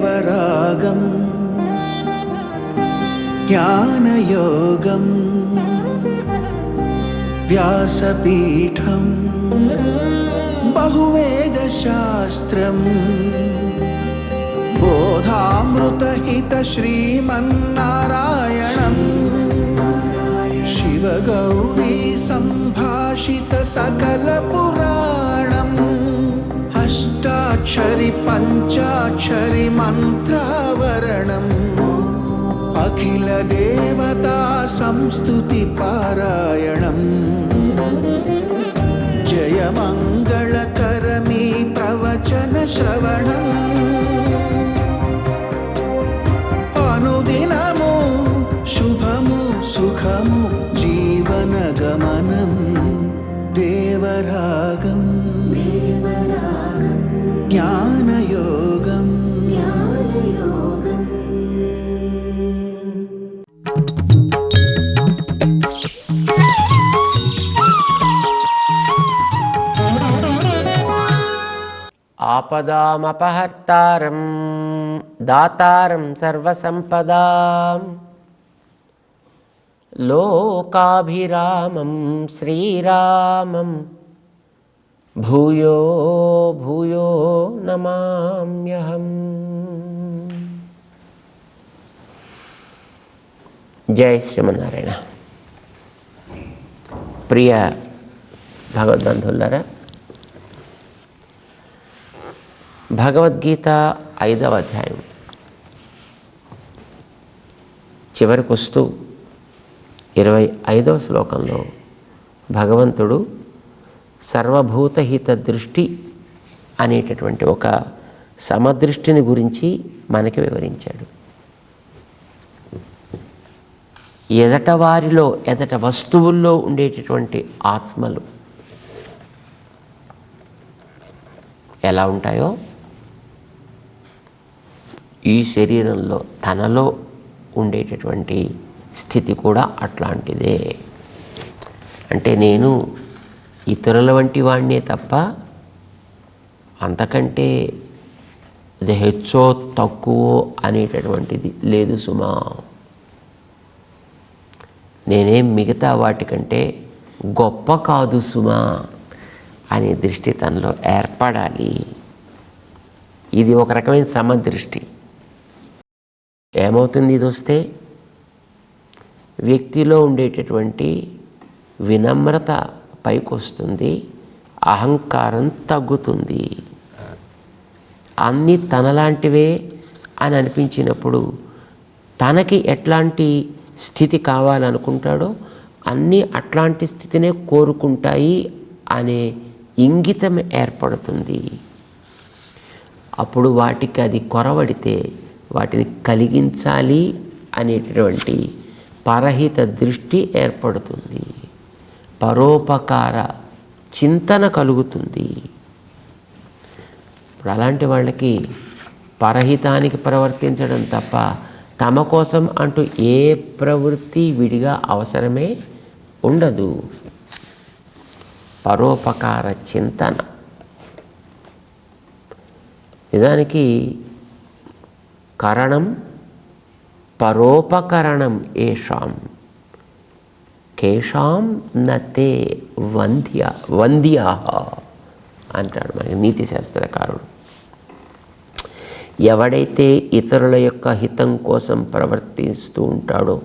దేవరాగం జ్ఞానయోగం వ్యాసపీఠం బహువేదశాస్త్రం బోధామృతహిత శ్రీమన్నారాయణం శివగౌరీ సంభాషిత సకల పురాణం అష్టాక్షరి పంచాక్షరి మంత్రావరణం అఖిల దేవతా సంస్తుతి పారాయణం జయమంగళకరమీ ప్రవచన శ్రవణం అనుదినము శుభము సుఖము జీవన గమనం దేవరాగం జ్ఞానయోగం ఆపదామపహర్తారం దాతారం సర్వసంపదాం లోకాభిరామం శ్రీరామం భూయో భూయో నమామ్యహం. జై శ్రీమన్నారాయణ. ప్రియ భగవద్బంధువులారా, భగవద్గీత 5వ అధ్యాయం చివరికి వస్తూ 25వ శ్లోకంలో భగవంతుడు సర్వభూతహిత దృష్టి అనేటటువంటి ఒక సమదృష్టిని గురించి మనకి వివరించాడు. ఎదట వారిలో ఎదట వస్తువుల్లో ఉండేటటువంటి ఆత్మలు ఎలా ఉంటాయో ఈ శరీరంలో తనలో ఉండేటటువంటి స్థితి కూడా అట్లాంటిదే. అంటే నేను ఇతరుల వంటి వాడినే తప్ప అంతకంటే ఇది హెచ్చో తక్కువో అనేటటువంటిది లేదు సుమా. నేనేం మిగతా వాటికంటే గొప్ప కాదు సుమా అనే దృష్టి తనలో ఏర్పడాలి. ఇది ఒక రకమైన సమదృష్టి. ఏమవుతుంది ఇది వస్తే? వ్యక్తిలో ఉండేటటువంటి వినమ్రత పైకి వస్తుంది, అహంకారం తగ్గుతుంది. అన్నీ తనలాంటివే అని అనిపించినప్పుడు తనకి ఎట్లాంటి స్థితి కావాలనుకుంటాడో అన్నీ అట్లాంటి స్థితినే కోరుకుంటాయి అనే ఇంగితం ఏర్పడుతుంది. అప్పుడు వాటికి అది కొరవడితే వాటిని కలిగించాలి అనేటటువంటి పరహిత దృష్టి ఏర్పడుతుంది. పరోపకార చింతన కలుగుతుంది. ఇప్పుడు అలాంటి వాళ్ళకి పరహితానికి ప్రవర్తించడం తప్ప తమ కోసం అంటూ ఏ ప్రవృత్తి విడిగా అవసరమే ఉండదు. పరోపకార చింతన నిజానికి కరణం పరోపకరణం ఏషాం కేషాం నతే వంద్యా అంటాడు మనకి నీతి శాస్త్రకారుడు. ఎవడైతే ఇతరుల యొక్క హితం కోసం ప్రవర్తిస్తూ ఉంటాడో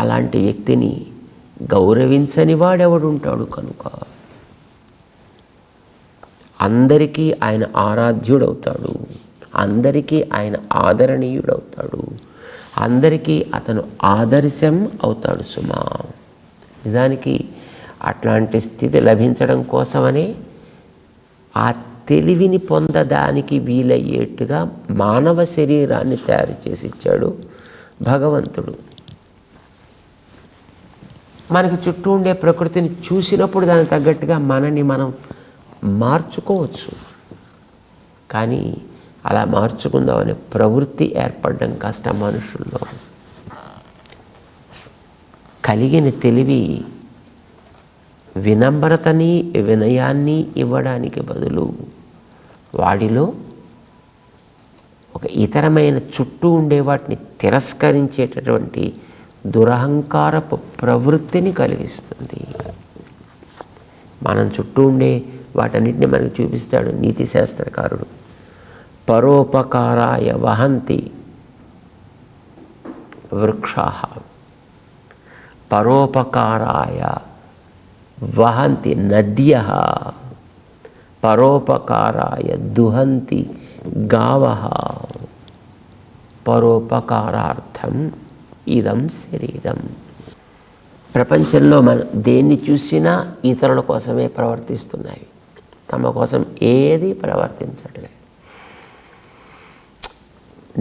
అలాంటి వ్యక్తిని గౌరవించని వాడెవడుంటాడు? కనుక అందరికీ ఆయన ఆరాధ్యుడవుతాడు, అందరికీ ఆయన ఆదరణీయుడవుతాడు, అందరికీ అతను ఆదర్శం అవుతాడు సుమా. నిజానికి అట్లాంటి స్థితి లభించడం కోసమనే ఆ తెలివిని పొందడానికి వీలయ్యేట్టుగా మానవ శరీరాన్ని తయారు చేసి ఇచ్చాడు భగవంతుడు. మనకి చుట్టూ ఉండే ప్రకృతిని చూసినప్పుడు దానికి తగ్గట్టుగా మనని మనం మార్చుకోవచ్చు. కానీ అలా మార్చుకుందామనే ప్రవృత్తి ఏర్పడడం కష్టం మనుషుల్లో. కలిగిన తెలివి వినమ్రతని వినయాన్ని ఇవ్వడానికి బదులు వాడిలో ఒక ఇతరమైన చుట్టూ ఉండే వాటిని తిరస్కరించేటటువంటి దురహంకారపు ప్రవృత్తిని కలిగిస్తుంది. మనం చుట్టూ ఉండే వాటన్నిటిని మనకు చూపిస్తాడు నీతి శాస్త్రకారుడు. పరోపకారాయ వహంతి వృక్షాః, పరోపకారాయ వహంతి నద్యః, పరోపకారాయ దుహంతి గావః, పరోపకారార్థం ఇదం శరీరం. ప్రపంచంలో మనం దేన్ని చూసినా ఇతరుల కోసమే ప్రవర్తిస్తున్నాయి, తమ కోసం ఏది ప్రవర్తించట్లేదు.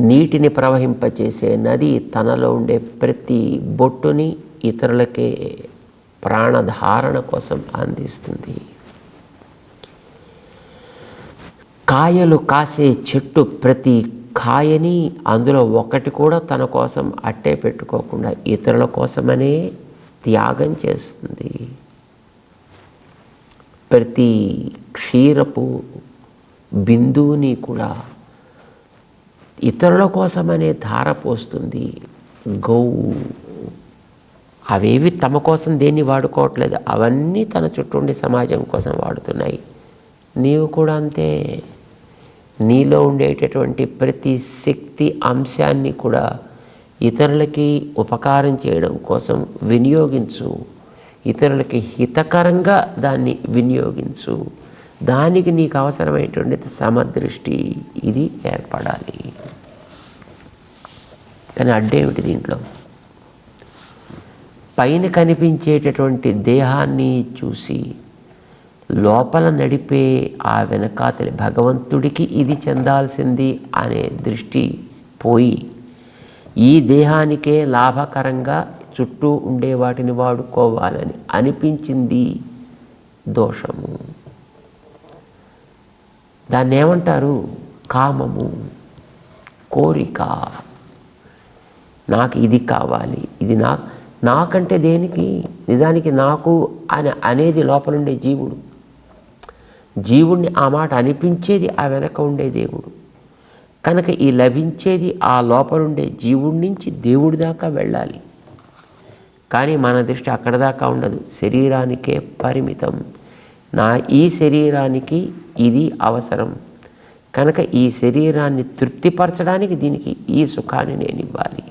నీటిని ప్రవహింపచేసే నది తనలో ఉండే ప్రతి బొట్టుని ఇతరులకే ప్రాణధారణ కోసం అందిస్తుంది. కాయలు కాసే చెట్టు ప్రతి కాయని అందులో ఒకటి కూడా తన కోసం అట్టే పెట్టుకోకుండా ఇతరుల కోసమనే త్యాగం చేస్తుంది. ప్రతి క్షీరపు బిందువుని కూడా ఇతరుల కోసమనే ధార పోస్తుంది. గోవు అవేవి తమ కోసం దేన్ని వాడుకోవట్లేదు, అవన్నీ తన చుట్టూ ఉండే సమాజం కోసం వాడుతున్నాయి. నీవు కూడా అంతే. నీలో ఉండేటటువంటి ప్రతి శక్తి అంశాన్ని కూడా ఇతరులకి ఉపకారం చేయడం కోసం వినియోగించు, ఇతరులకి హితకరంగా దాన్ని వినియోగించు. దానికి నీకు అవసరమైనటువంటి సమదృష్టి ఇది ఏర్పడాలి. కానీ అడ్డేమిటి దీంట్లో? పైన కనిపించేటటువంటి దేహాన్ని చూసి లోపల నడిపే ఆ వెనకాతలి భగవంతుడికి ఇది చెందాల్సింది అనే దృష్టి పోయి ఈ దేహానికే లాభకరంగా చుట్టూ ఉండే వాటిని వాడుకోవాలని అనిపించింది దోషము. దాన్ని ఏమంటారు? కామము, కోరిక. నాకు ఇది కావాలి, ఇది నాకంటే దేనికి? నిజానికి నాకు అనేది లోపల ఉండే జీవుడు. జీవుణ్ణి ఆ మాట అనిపించేది ఆ వెనక ఉండే దేవుడు. కనుక ఈ లభించేది ఆ లోపలుండే జీవుడి నుంచి దేవుడి దాకా వెళ్ళాలి. కానీ మన దృష్టి అక్కడ దాకా ఉండదు, శరీరానికే పరిమితం. ఈ శరీరానికి ఇది అవసరం కనుక ఈ శరీరాన్ని తృప్తిపరచడానికి దీనికి ఈ సుఖాన్ని నేను ఇవ్వాలి.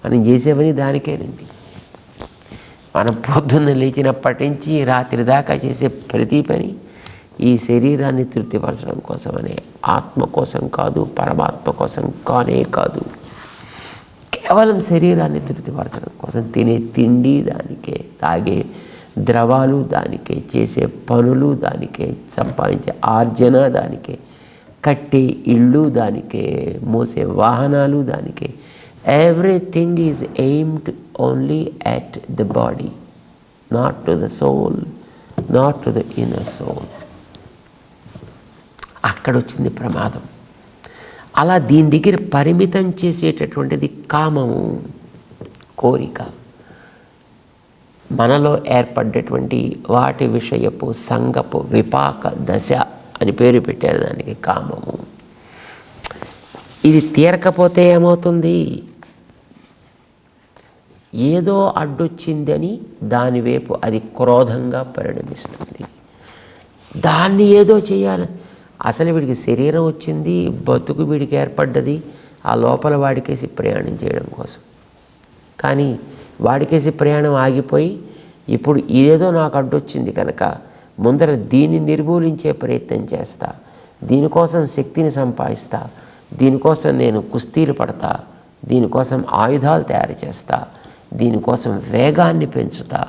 మనం చేసేవని దానికేనండి. మనం పొద్దున్న లేచినప్పటి నుంచి రాత్రి దాకా చేసే ప్రతి పని ఈ శరీరాన్ని తృప్తిపరచడం కోసమనే, ఆత్మ కోసం కాదు, పరమాత్మ కోసం కానే కాదు. కేవలం శరీరాన్ని తృప్తిపరచడం కోసం తినే తిండి దానికే, తాగే ద్రవాలు దానికే, చేసే పనులు దానికే, సంపాదించే ఆర్జన దానికే, కట్టే ఇళ్ళు దానికే, మోసే వాహనాలు దానికే. Everything is aimed only at the body, not to the soul, not to the inner soul. అక్కడొచ్చింది ప్రమాదం. అలా దీని దగ్గర పరిమితం చేసేటటువంటిది కామము, కోరిక. మనలో ఏర్పడ్డటువంటి వాటి విషయపు సంగపు విపాక దశ అని పేరు పెట్టారు దానికి, కామము. ఇది తీరకపోతే ఏమవుతుంది? ఏదో అడ్డొచ్చిందని దానివైపు అది క్రోధంగా పరిణమిస్తుంది. దాన్ని ఏదో చేయాలి. అసలు వీడికి శరీరం వచ్చింది, బతుకు వీడికి ఏర్పడ్డది ఆ లోపల వాడికేసి ప్రయాణం చేయడం కోసం. కానీ వాడికేసి ప్రయాణం ఆగిపోయి ఇప్పుడు ఇదేదో నాకు అడ్డొచ్చింది కనుక ముందర దీన్ని నిర్మూలించే ప్రయత్నం చేస్తా, దీనికోసం శక్తిని సంపాదిస్తా, దీనికోసం నేను కుస్తీలు పడతా, దీనికోసం ఆయుధాలు తయారు చేస్తా, దీనికోసం వేగాన్ని పెంచుతా,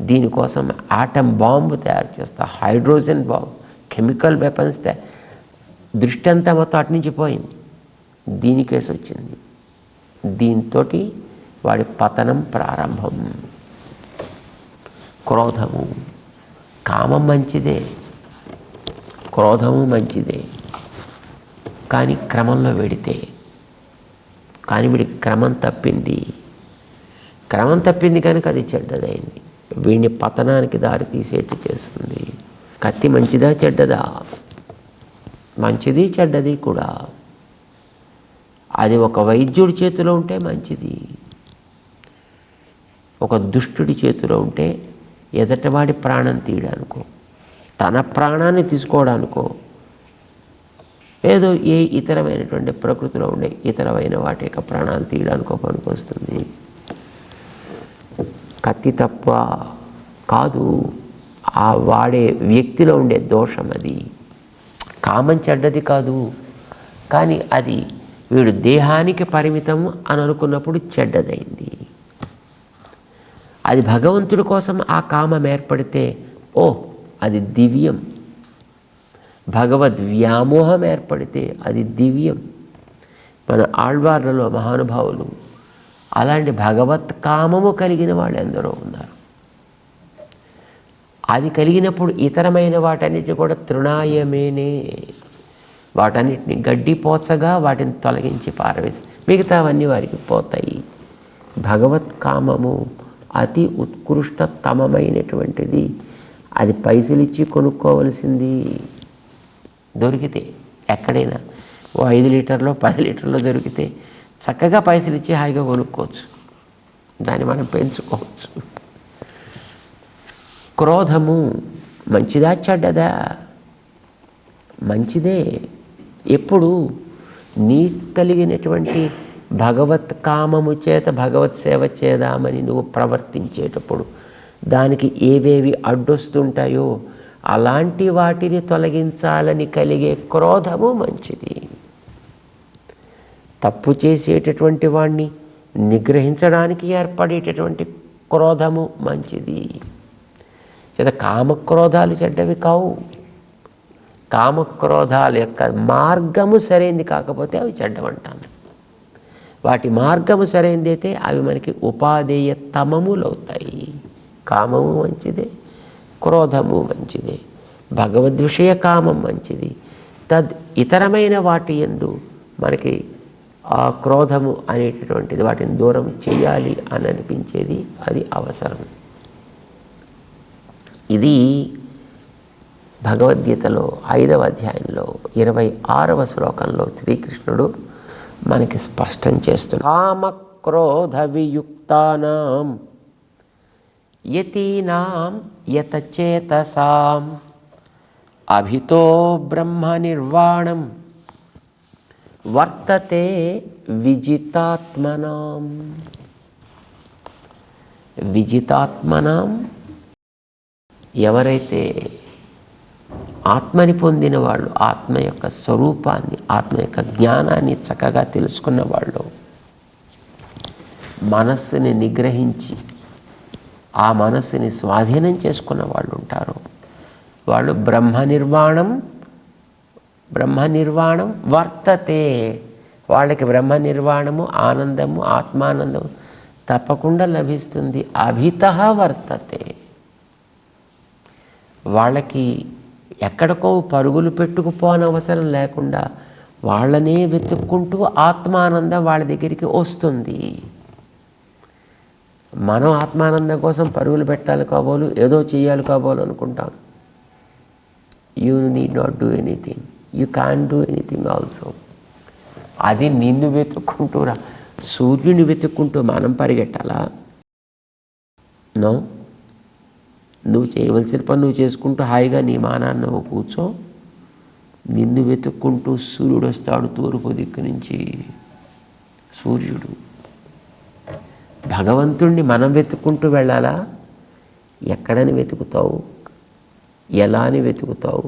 దీనికోసం ఆటం బాంబు తయారు చేస్తా, హైడ్రోజన్ బాంబు, కెమికల్ వెపన్స్ దృష్టి అంతా మొత్తం అటు నుంచి పోయింది, దీనికేసి వచ్చింది. దీంతో వాడి పతనం ప్రారంభం. క్రోధము, కామం మంచిదే, క్రోధము మంచిదే, కానీ క్రమంలో వెడితే. కానీ వీడికి క్రమం తప్పింది కనుక అది చెడ్డదైంది. వీడిని పతనానికి దారి తీసేట్టు చేస్తుంది. కత్తి మంచిదా చెడ్డదా? మంచిది చెడ్డది కూడా. అది ఒక వైద్యుడి చేతిలో ఉంటే మంచిది, ఒక దుష్టుడి చేతిలో ఉంటే ఎదటివాడి ప్రాణం తీయడానికో తన ప్రాణాన్ని తీసుకోవడానికో ఏదో ఏ ఇతరమైనటువంటి ప్రకృతిలో ఉండే ఇతరమైన వాటి యొక్క ప్రాణాలు తీయడానికో పనికొస్తుంది. కత్తి తప్ప కాదు, ఆ వాడే వ్యక్తిలో ఉండే దోషం. అది కామం చెడ్డది కాదు, కానీ అది వీడు దేహానికి పరిమితం అని అనుకున్నప్పుడు చెడ్డదైంది. అది భగవంతుడి కోసం ఆ కామం ఏర్పడితే అది దివ్యం. భగవద్ వ్యామోహం ఏర్పడితే అది దివ్యం. మన ఆళ్వార్లలో మహానుభావులు అలాంటి భగవత్ కామము కలిగిన వాళ్ళు ఎందరో ఉన్నారు. అది కలిగినప్పుడు ఇతరమైన వాటన్నిటిని కూడా తృణాయమేనే, వాటన్నిటిని గడ్డిపోచగా వాటిని తొలగించి పారవేసి మిగతావన్నీ వారికి పోతాయి. భగవత్ కామము అతి ఉత్కృష్టతమైనటువంటిది. అది పైసలు ఇచ్చి కొనుక్కోవలసింది. దొరికితే ఎక్కడైనా 5 లీటర్లో 10 లీటర్లో దొరికితే చక్కగా పైసలు ఇచ్చి హాయిగా కొనుక్కోవచ్చు, దాన్ని మనం పెంచుకోవచ్చు. క్రోధము మంచిదా చెడ్డదా? మంచిదే. ఎప్పుడు నీ కలిగినటువంటి భగవత్ కామము చేత భగవత్ సేవ చేద్దామని నువ్వు ప్రవర్తించేటప్పుడు దానికి ఏవేవి అడ్డొస్తుంటాయో అలాంటి వాటిని తొలగించాలని కలిగే క్రోధము మంచిది. తప్పు చేసేటటువంటి వాణ్ణి నిగ్రహించడానికి ఏర్పడేటటువంటి క్రోధము మంచిది. చేత కామక్రోధాలు చెడ్డవి కావు. కామక్రోధాల యొక్క మార్గము సరైంది కాకపోతే అవి చెడ్డవంటాను. వాటి మార్గము సరైనది అయితే అవి మనకి ఉపాదేయ తమములవుతాయి. కామము మంచిదే, క్రోధము మంచిదే, భగవద్విషయ కామం మంచిది. ఇతరమైన వాటి యందు మనకి ఆ క్రోధము అనేటటువంటిది వాటిని దూరం చేయాలి అని అనిపించేది అది అవసరం. ఇది భగవద్గీతలో 5వ అధ్యాయంలో 26వ శ్లోకంలో శ్రీకృష్ణుడు మనకి స్పష్టం చేస్తున్నాడు. కామక్రోధ వియుక్తానాం యతీనాం యతచేతసాం అభితో బ్రహ్మ నిర్వాణం వర్తతే విజితాత్మనాం. విజితాత్మనాం ఎవరైతే ఆత్మని పొందిన వాళ్ళు, ఆత్మ యొక్క స్వరూపాన్ని, ఆత్మ యొక్క జ్ఞానాన్ని చక్కగా తెలుసుకున్న వాళ్ళు, మనస్సుని నిగ్రహించి ఆ మనస్సుని స్వాధీనం చేసుకున్న వాళ్ళు ఉంటారు. వాళ్ళు బ్రహ్మ నిర్వాణం వర్తతే. వాళ్ళకి బ్రహ్మ నిర్వాణము, ఆనందము, ఆత్మానందము తప్పకుండా లభిస్తుంది. అభితః వర్తతే. వాళ్ళకి ఎక్కడికో పరుగులు పెట్టుకుపోనవసరం లేకుండా వాళ్ళనే వెతుక్కుంటూ ఆత్మానందం వాళ్ళ దగ్గరికి వస్తుంది. మనం ఆత్మానందం కోసం పరుగులు పెట్టాలి కాబోలు, ఏదో చేయాలి కాబోలు అనుకుంటాం. You need not do anything, you can do anything also. అది నిన్ను వెతుక్కుంటూ సూర్యుని వెతుక్కుంటూ మనం పరిగెట్టాలా? నో. నువ్వు చేయవలసిన పని నువ్వు చేసుకుంటూ హాయిగా నీ మానాన్ని నువ్వు కూర్చో. నిన్ను వెతుక్కుంటూ సూర్యుడు వస్తాడు తూర్పు దిక్కు నుంచి. సూర్యుడు భగవంతుణ్ణి మనం వెతుక్కుంటూ వెళ్ళాలా? ఎక్కడని వెతుకుతావు? ఎలా అని వెతుకుతావు?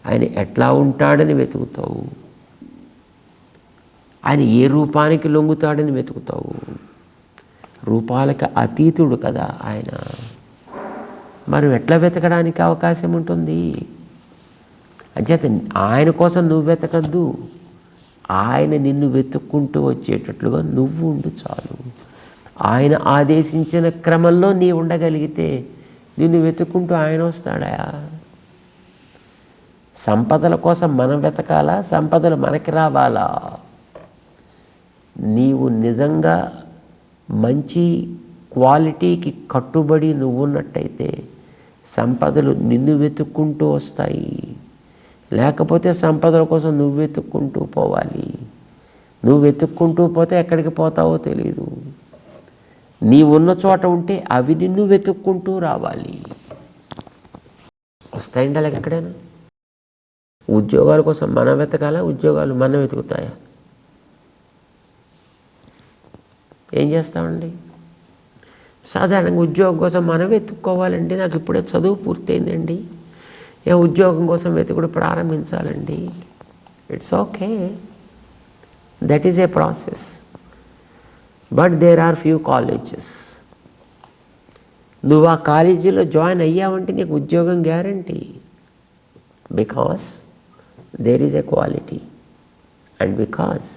ఆయన ఎట్లా ఉంటాడని వెతుకుతావు? ఆయన ఏ రూపానికి లొంగుతాడని వెతుకుతావు? రూపాలకు అతీతుడు కదా ఆయన. మనం ఎట్లా వెతకడానికి అవకాశం ఉంటుంది? అంచేత ఆయన కోసం నువ్వు వెతకద్దు, ఆయన నిన్ను వెతుక్కుంటూ వచ్చేటట్లుగా నువ్వు ఉండు చాలు. ఆయన ఆదేశించిన క్రమంలో నీ ఉండగలిగితే నిన్ను వెతుక్కుంటూ ఆయన వస్తాడా? సంపదల కోసం మనం వెతకాలా? సంపదలు మనకి రావాలా? నీవు నిజంగా మంచి క్వాలిటీకి కట్టుబడి నువ్వున్నట్టయితే సంపదలు నిన్ను వెతుక్కుంటూ వస్తాయి. లేకపోతే సంపదల కోసం నువ్వు వెతుక్కుంటూ పోవాలి. నువ్వు వెతుక్కుంటూ పోతే ఎక్కడికి పోతావో తెలియదు. నీ ఉన్న చోట ఉంటే అవి నిన్ను వెతుక్కుంటూ రావాలి. వస్తాయండి అలాగ ఎక్కడైనా? ఉద్యోగాల కోసం మనం వెతకాలా, ఉద్యోగాలు మనం వెతుకుతాయా? ఏం చేస్తామండి? సాధారణంగా ఉద్యోగం కోసం మనం వెతుక్కోవాలండి. నాకు ఇప్పుడే చదువు పూర్తయిందండి, ఉద్యోగం కోసం వెతుకుడు ప్రారంభించాలండి. It's okay, that is a process. But there are few colleges. నువ్వు ఆ కాలేజీలో జాయిన్ అయ్యావంటే నీకు ఉద్యోగం guarantee. Because there is a quality and because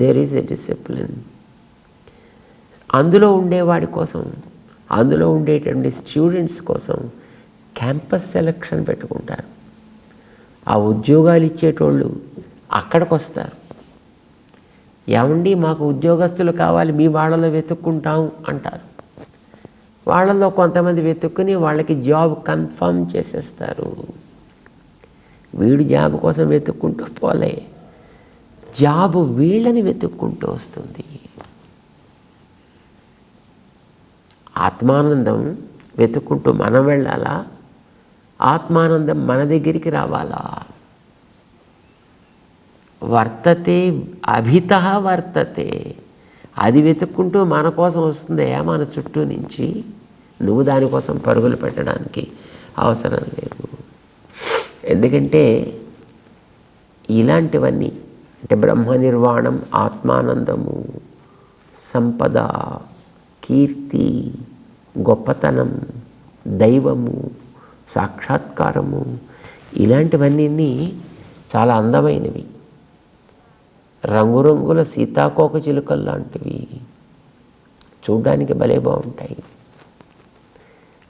there is a discipline. అందులో ఉండేవాడి కోసం, అందులో ఉండేటువంటి స్టూడెంట్స్ కోసం క్యాంపస్ సెలక్షన్ పెట్టుకుంటారు. ఆ ఉద్యోగాలు ఇచ్చేటోళ్ళు అక్కడికి వస్తారు. ఏమండి మాకు ఉద్యోగస్తులు కావాలి, మీ వాళ్ళలో వెతుక్కుంటాం అంటారు. వాళ్ళలో కొంతమంది వెతుక్కుని వాళ్ళకి జాబ్ కన్ఫర్మ్ చేసేస్తారు. వీడు జాబ్ కోసం వెతుక్కుంటూ పోలే, జాబ్ వీళ్ళని వెతుక్కుంటూ వస్తుంది. ఆత్మానందం వెతుక్కుంటూ మనం వెళ్ళాలా, ఆత్మానందం మన దగ్గరికి రావాలా? వర్తతే అభితః వర్తతే, అది వెతుక్కుంటూ మన కోసం వస్తుందే మన చుట్టూ నుంచి. నువ్వు దానికోసం పరుగులు పెట్టడానికి అవసరం లేదు. ఎందుకంటే ఇలాంటివన్నీ అంటే బ్రహ్మ నిర్వాణం, ఆత్మానందము, సంపద, కీర్తి, గొప్పతనం, దైవము, సాక్షాత్కారము, ఇలాంటివన్నీ చాలా అందమైనవి. రంగురంగుల సీతాకోక చిలుకలు లాంటివి, చూడ్డానికి భలే బాగుంటాయి.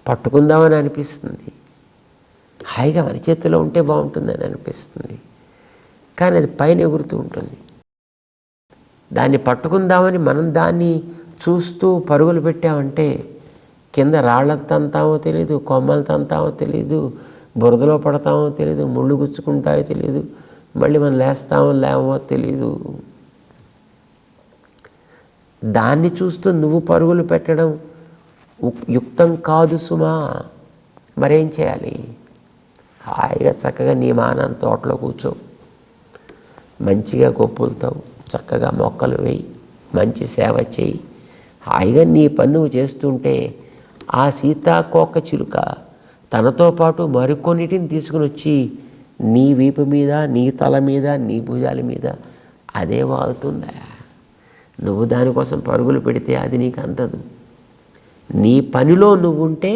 పట్టుకుందామని అనిపిస్తుంది, హాయిగా మన చేతిలో ఉంటే బాగుంటుందని అనిపిస్తుంది. కానీ అది పైన ఎగురుతూ ఉంటుంది. దాన్ని పట్టుకుందామని మనం దాన్ని చూస్తూ పరుగులు పెట్టామంటే కింద రాళ్ళ తంతామో తెలీదు, కొమ్మలు తంతామో తెలీదు, బురదలో పడతామో తెలీదు, ముళ్ళు గుచ్చుకుంటాయో తెలీదు, మళ్ళీ మనం లేస్తామో లేవో తెలీదు. దాన్ని చూస్తూ నువ్వు పరుగులు పెట్టడం యుక్తం కాదు సుమా. మరేం చేయాలి? హాయిగా చక్కగా నీ మానాన్ని తోటలో కూర్చో, మంచిగా గొప్పులుతావు, చక్కగా మొక్కలు వేయి, మంచి సేవ చేయి. హాయిగా నీ పని నువ్వు చేస్తుంటే ఆ సీతాకోక చిలుక తనతో పాటు మరికొన్నిటిని తీసుకుని వచ్చి నీ వీపు మీద, నీ తల మీద, నీ భుజాల మీద అదే వాలుతుందా? నువ్వు దానికోసం పరుగులు పెడితే అది నీకు అందదు. నీ పనిలో నువ్వు ఉంటే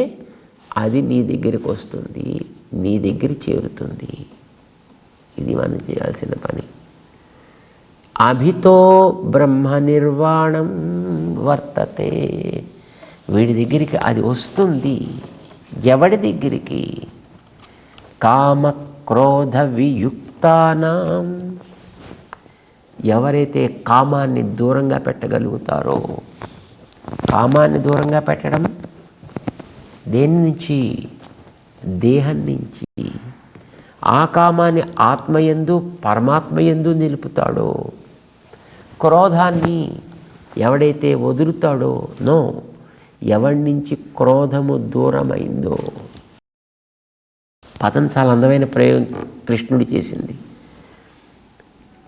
అది నీ దగ్గరికి వస్తుంది, నీ దగ్గర చేరుతుంది. ఇది మనం చేయాల్సిన పని. అభితో బ్రహ్మ నిర్వాణం వర్తతే. వీడి దగ్గరికి అది వస్తుంది. ఎవడి దగ్గరికి? కామ క్రోధ వియుక్తానాం. ఎవరైతే కామాన్ని దూరంగా పెట్టగలుగుతారో. కామాన్ని దూరంగా పెట్టడం దేని నుంచి? దేహం నుంచి. ఆ కామాన్ని ఆత్మయందు, పరమాత్మయందు నిలుపుతాడో. క్రోధాన్ని ఎవడైతే వదులుతాడో, నో, ఎవడి నుంచి క్రోధము దూరమైందో. పదం చాలా అందమైన ప్రయోగం కృష్ణుడు చేసింది.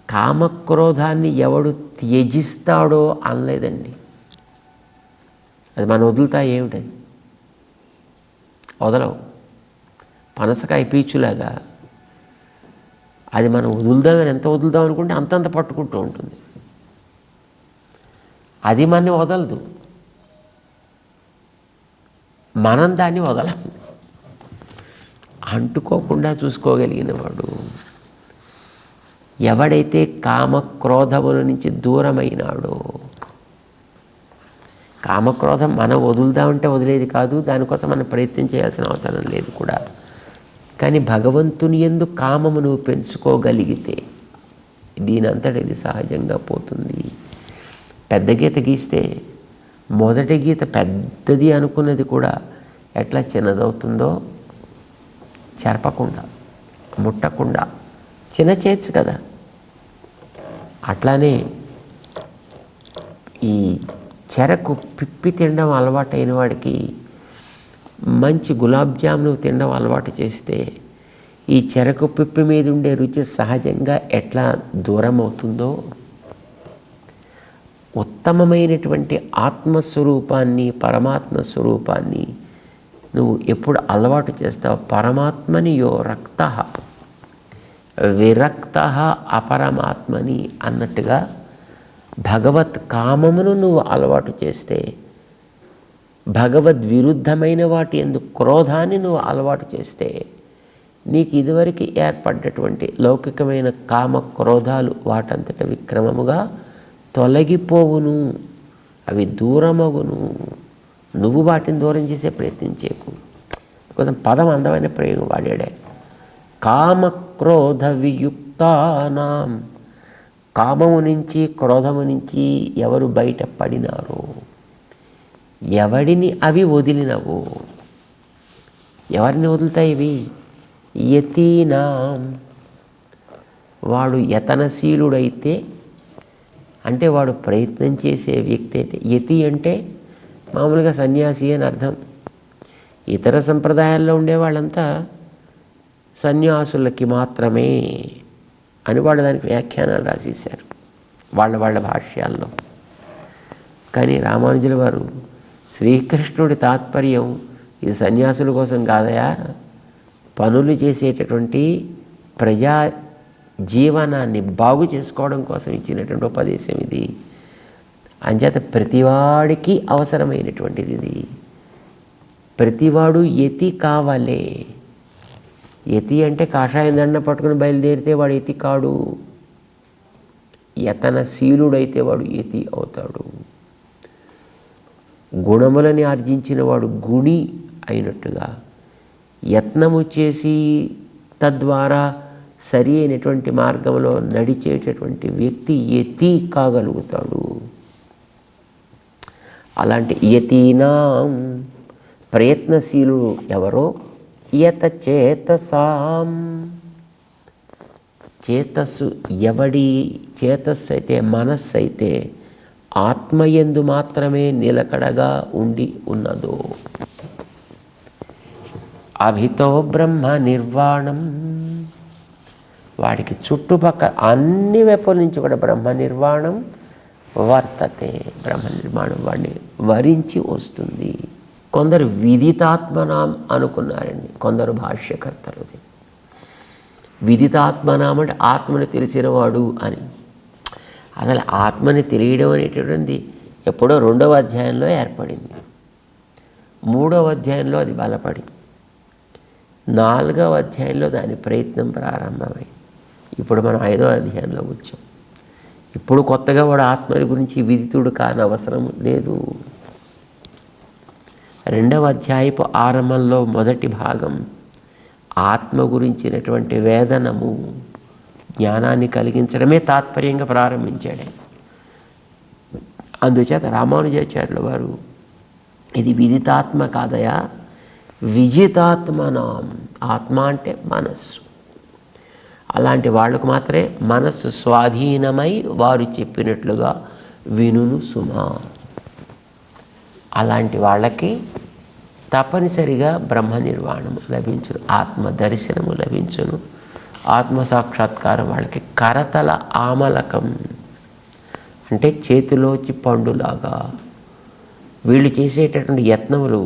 కామక్రోధాన్ని ఎవడు త్యజిస్తాడో అనలేదండి. అది మనం వదులుతా ఏమిటది? వదలవు. పనసకాయ పీచులాగా అది మనం వదులుదామని ఎంత వదులుదాం అనుకుంటే అంతంత పట్టుకుంటూ ఉంటుంది. అది మనని వదలదు, మనం దాన్ని వదలం. అంటుకోకుండా చూసుకోగలిగిన వాడు ఎవడైతే కామక్రోధముల నుంచి దూరమైనాడో. కామక్రోధం మనం వదులుదామంటే వదిలేది కాదు, దానికోసం మనం ప్రయత్నం చేయాల్సిన అవసరం లేదు కూడా. కానీ భగవంతుని యందు కామము నువ్వు పెంచుకోగలిగితే దీనంతట ఇది సహజంగా పోతుంది. పెద్ద గీత గీస్తే మొదటి గీత పెద్దది అనుకున్నది కూడా ఎట్లా చిన్నదవుతుందో, చెరపకుండా, ముట్టకుండా చిన్న చేయొచ్చు కదా. అట్లానే ఈ చెరకు పిప్పి తినడం అలవాటైన వాడికి మంచి గులాబ్ జామును తినడం అలవాటు చేస్తే ఈ చెరకు పిప్పి మీద ఉండే రుచి సహజంగా ఎట్లా దూరం అవుతుందో, ఉత్తమమైనటువంటి ఆత్మస్వరూపాన్ని, పరమాత్మ స్వరూపాన్ని నువ్వు ఎప్పుడు అలవాటు చేస్తావు? పరమాత్మని యో రక్త విరక్త అపరమాత్మని అన్నట్టుగా భగవత్ కామమును నువ్వు అలవాటు చేస్తే, భగవద్విరుద్ధమైన వాటి యందు క్రోధాన్ని నువ్వు అలవాటు చేస్తే, నీకు ఇదివరకు ఏర్పడ్డటువంటి లౌకికమైన కామ క్రోధాలు వాటంతట విక్రమముగా తొలగిపోవును, అవి దూరమగును. నువ్వు వాటిని దూరం చేసే ప్రయత్నం చేయకు. కొంచెం పదం అందమైన ప్రయోగం వాడాడే. కామక్రోధ వియుక్తానాం, కామము నుంచి క్రోధము నుంచి ఎవరు బయటపడినారో, ఎవడిని అవి వదిలినవు, ఎవరిని వదులుతాయి ఇవి? యతీనాం, వాడు యతనశీలుడైతే, అంటే వాడు ప్రయత్నం చేసే వ్యక్తి అయితే. యతి అంటే మామూలుగా సన్యాసి అని అర్థం. ఇతర సంప్రదాయాల్లో ఉండే వాళ్ళంతా సన్యాసులకి మాత్రమే అని వాళ్ళు దానికి వ్యాఖ్యానాలు రాసేశారు వాళ్ళ భాష్యాల్లో. కానీ రామానుజుల వారు శ్రీకృష్ణుడి తాత్పర్యం ఇది సన్యాసుల కోసం కాదయా, పనులు చేసేటటువంటి ప్రజా జీవనాన్ని బాగు చేసుకోవడం కోసం ఇచ్చినటువంటి ఉపదేశం ఇది. అంచేత ప్రతివాడికి అవసరమైనటువంటిది ఇది. ప్రతివాడు యతి కావాలే. యతి అంటే కాషాయం దండ పట్టుకుని బయలుదేరితే వాడు యతి కాడు. యతనశీలుడైతే వాడు యతి అవుతాడు. గుణములని ఆర్జించిన వాడు గుణి అయినట్టుగా, యత్నము చేసి తద్వారా సరి అయినటువంటి మార్గంలో నడిచేటటువంటి వ్యక్తి యతి కాగలుగుతాడు. అలాంటి యతీనాం, ప్రయత్నశీలుడు ఎవరో, యత చేతసాం, చేతస్సు ఎవడి చేతస్సు అయితే, మనస్సు అయితే ఆత్మయందు మాత్రమే నిలకడగా ఉండి ఉన్నదో. అభితో బ్రహ్మ నిర్వాణం, వాడికి చుట్టుపక్కల అన్ని వైపుల నుంచి కూడా బ్రహ్మ నిర్వాణం వర్తతే, బ్రహ్మ నిర్మాణం వాడిని వరించి వస్తుంది. కొందరు విదితాత్మనాం అనుకున్నారండి, కొందరు భాష్యకర్తలు. విదితాత్మనాం అంటే ఆత్మని తెలిసినవాడు అని. అసలు ఆత్మని తెలియడం అనేటటువంటిది ఎప్పుడో 2వ అధ్యాయంలో ఏర్పడింది. 3వ అధ్యాయంలో అది బలపడి 4వ అధ్యాయంలో దాని ప్రయత్నం ప్రారంభమై ఇప్పుడు మనం 5వ అధ్యాయంలో వచ్చాం. ఇప్పుడు కొత్తగా వాడు ఆత్మని గురించి విదితుడు కాని అవసరం లేదు. 2వ అధ్యాయపు ఆరంభంలో మొదటి భాగం ఆత్మ గురించినటువంటి వేదనము, జ్ఞానాన్ని కలిగించడమే తాత్పర్యంగా ప్రారంభించాడు. అందుచేత రామానుజాచార్యుల వారు ఇది విదితాత్మ కాదయా, విజితాత్మనాం, ఆత్మ అంటే మనస్సు. అలాంటి వాళ్ళకు మాత్రమే మనస్సు స్వాధీనమై వారు చెప్పినట్లుగా వినును సుమా. అలాంటి వాళ్ళకి తప్పనిసరిగా బ్రహ్మ నిర్వాణము లభించును, ఆత్మ దర్శనము లభించును, ఆత్మ సాక్షాత్కారం వాళ్ళకి కరతల ఆమలకం అంటే చేతిలోచి పండులాగా. వీళ్ళు చేసేటటువంటి యత్నములు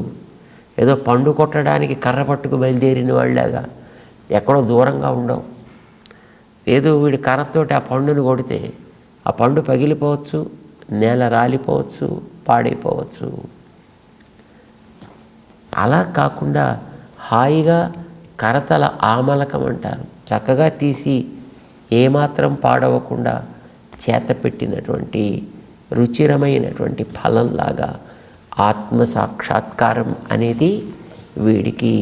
ఏదో పండు కొట్టడానికి కర్ర పట్టుకు బయలుదేరిన వాళ్ళలాగా ఎక్కడో దూరంగా ఉండవు. ఏదో వీడి కర్రతోటి ఆ పండును కొడితే ఆ పండు పగిలిపోవచ్చు, నేల రాలిపోవచ్చు, పాడైపోవచ్చు. అలా కాకుండా హాయిగా కరతల ఆమలకం అంటారు, చక్కగా తీసి ఏమాత్రం పాడవకుండా చేతపెట్టినటువంటి రుచిరమైనటువంటి ఫలంలాగా ఆత్మ సాక్షాత్కారం అనేది వీడికి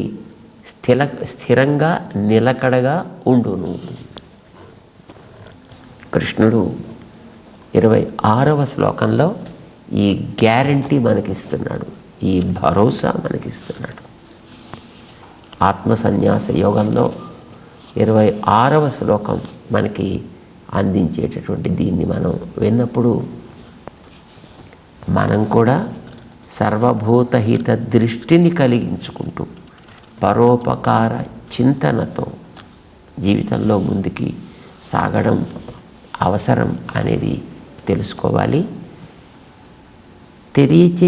స్థిరంగా నిలకడగా ఉండును. కృష్ణుడు 26వ శ్లోకంలో ఈ గ్యారంటీ మనకిస్తున్నాడు, ఈ భరోసా మనకిస్తున్నాడు. ఆత్మ సన్యాస యోగంలో 26వ శ్లోకం మనకి అందించేటటువంటి దీన్ని మనం విన్నప్పుడు మనం కూడా సర్వభూతహిత దృష్టిని కలిగించుకుంటూ పరోపకార చింతనతో జీవితంలో ముందుకి సాగడం అవసరం అనేది తెలుసుకోవాలి. తెలియచే